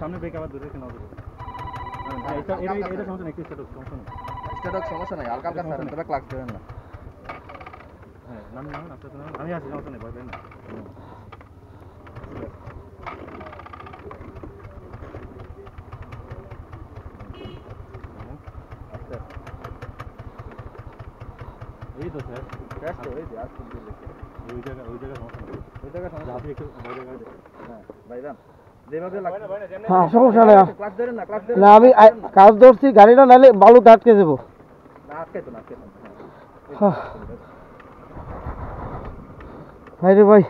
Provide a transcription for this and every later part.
সামনে ব্রেক আবার ধরে কেন হবে এটা সমস্যা নেই, একটু সমস্যা নেই। স্টার্ট সমস্যা নাই, হালকা হালকা ছাড়েন, তবে ক্লাচ দেবেন না। হ্যাঁ নামেন নামেন আস্তে আস্তে নামেন, আমি আছি, সমস্যা নেই, ভয় পেন না। আচ্ছা এই তো স্যার, ক্র্যাশ তো এই যে আর কি দিলে। ওই জায়গা সমস্যা নেই, ওই জায়গা সমস্যা। আপনি একটু ওই জায়গায় দেখুন। হ্যাঁ ভাইজান, যেভাবে লাগছে হ্যাঁ সমস্যা নেই। ক্লাচ ধরেন না, ক্লাচ না ধরেন আমি কাজ ধরছি, গাড়িটা নাহলে বালুতে আটকে যাবো। না, আটকে তো না, আটকে তো না। হ্যাঁ। ভাই রে ভাই,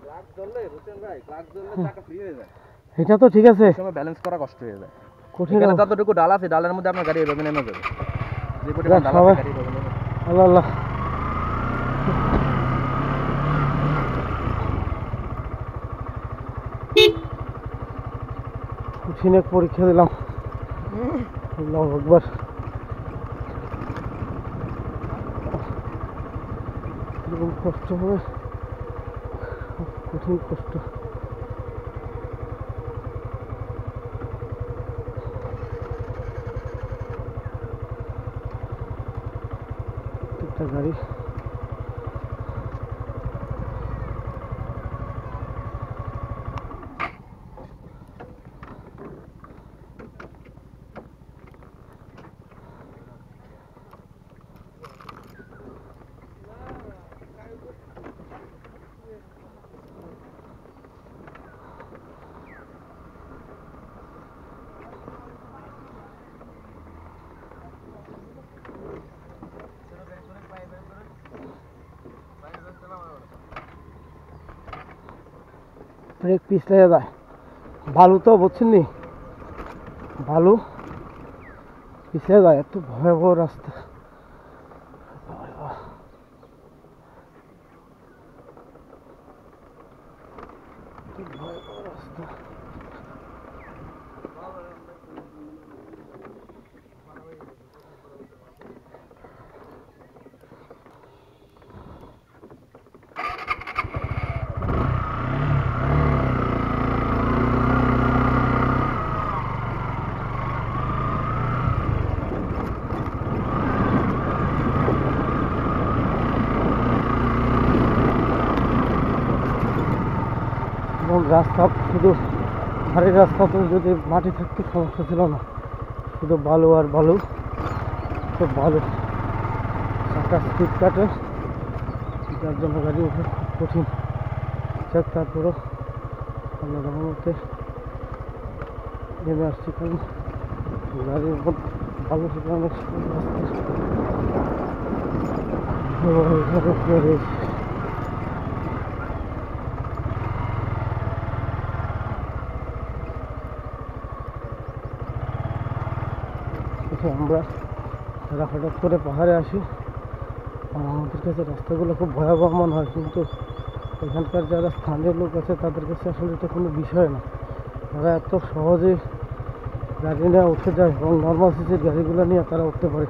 ক্লাচ ধরলে বুঝছেন ভাই, ক্লাচ ধরলে চাকা ফ্রি হয়ে যায়। এটা তো ঠিক আছে, এই সময় ব্যালেন্স করা কষ্ট হয়ে যায়। কঠিন। এখানে যতটুকু ডাল আছে, ডালের মধ্যে আপনার গাড়ি এভাবে নেমে যাবে। যে পরিমাণ ডাল সবাই- আছে, গাড়ি এভাবে নেমে যাবে। আল্লাহ আল্লাহ। কঠিন এক পরীক্ষা দিলাম। আল্লাহু আকবার। এরকম কষ্ট হবে, কঠিন কষ্ট। প্রত্যেকটা গাড়ি ব্রেক পিছলে যায়, বালু তো বুঝছেন নি, বালু পিছলে যায়, এত ভয়াবহ রাস্তা। এত ভয়াবহ রাস্তা। এবং রাস্তা শুধু ধারের রাস্তা, তো যদি মাটি থাকতে সমস্যা ছিল না, শুধু বালু আর বালু, তো বালু চাকা স্পিড কাটে, যার জন্য গাড়ি ওঠা খুব কঠিন। যাক তারপরও আমরা মধ্যে নেমে আসছি, কারণ গাড়ির উপর বালু থেকে অনেক রাস্তা রয়েছে। আমরা যারা হঠাৎ করে পাহাড়ে আসি, আমাদের কাছে রাস্তাগুলো খুব ভয়াবহ মনে হয়, কিন্তু এখানকার যারা স্থানীয় লোক আছে তাদের কাছে আসলে এটা কোনো বিষয় না। তারা এত সহজে গাড়ি নিয়ে উঠে যায় এবং নর্মাল সিসির গাড়িগুলো নিয়ে তারা উঠতে পারে।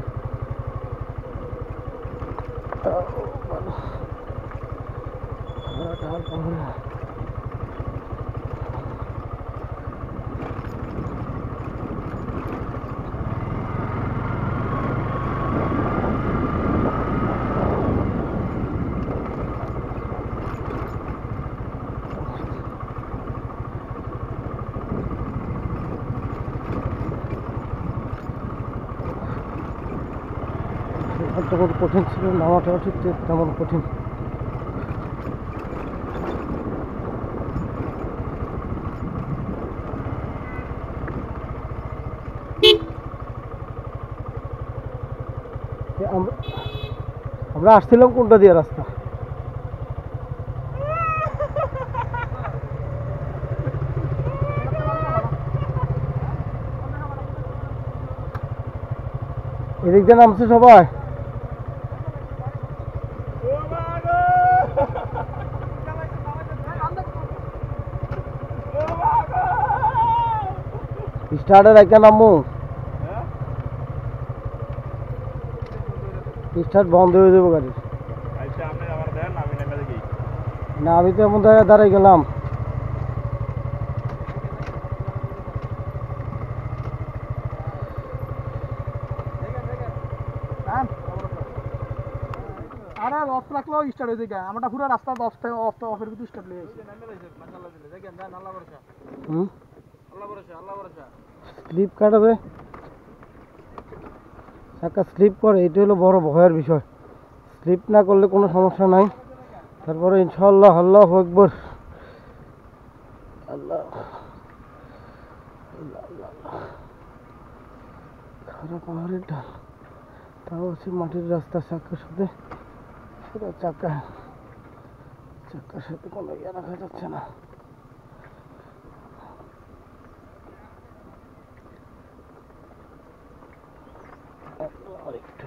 যেমন কঠিন ছিল, নামাটাও ঠিক তেমন কঠিন। আমরা আসছিলাম কোনটা দিয়ে রাস্তা? এদিক দিয়ে নামছে সবাই। স্টার্টের একটা নামবো, স্টার্ট বন্ধ হয়ে যাবো গাড়ি। আচ্ছা আপনি আমার দেন, আমি নেমে দেখি। না আমি তো এমন জায়গায় দাঁড়াই গেলাম। আরে অফ রাখলেও স্টার্ট হয়ে যায় আমারটা পুরো রাস্তা অফের ভিতরে স্টার্ট হয়ে গেছে হুম স্লিপ কাটাবে, চাকা স্লিপ করে, এটা হলো বড় ভয়ের বিষয়। স্লিপ না করলে কোনো সমস্যা নাই, তারপরে ইনশাআল্লাহ আল্লাহু আকবার। আল্লাহ খারাপ পাহাড়ের ঢাল, তাও হচ্ছে মাটির রাস্তা, চাকার সাথে সেটা চাকার সাথে কোনো ইয়ে রাখা যাচ্ছে না। আরেকটু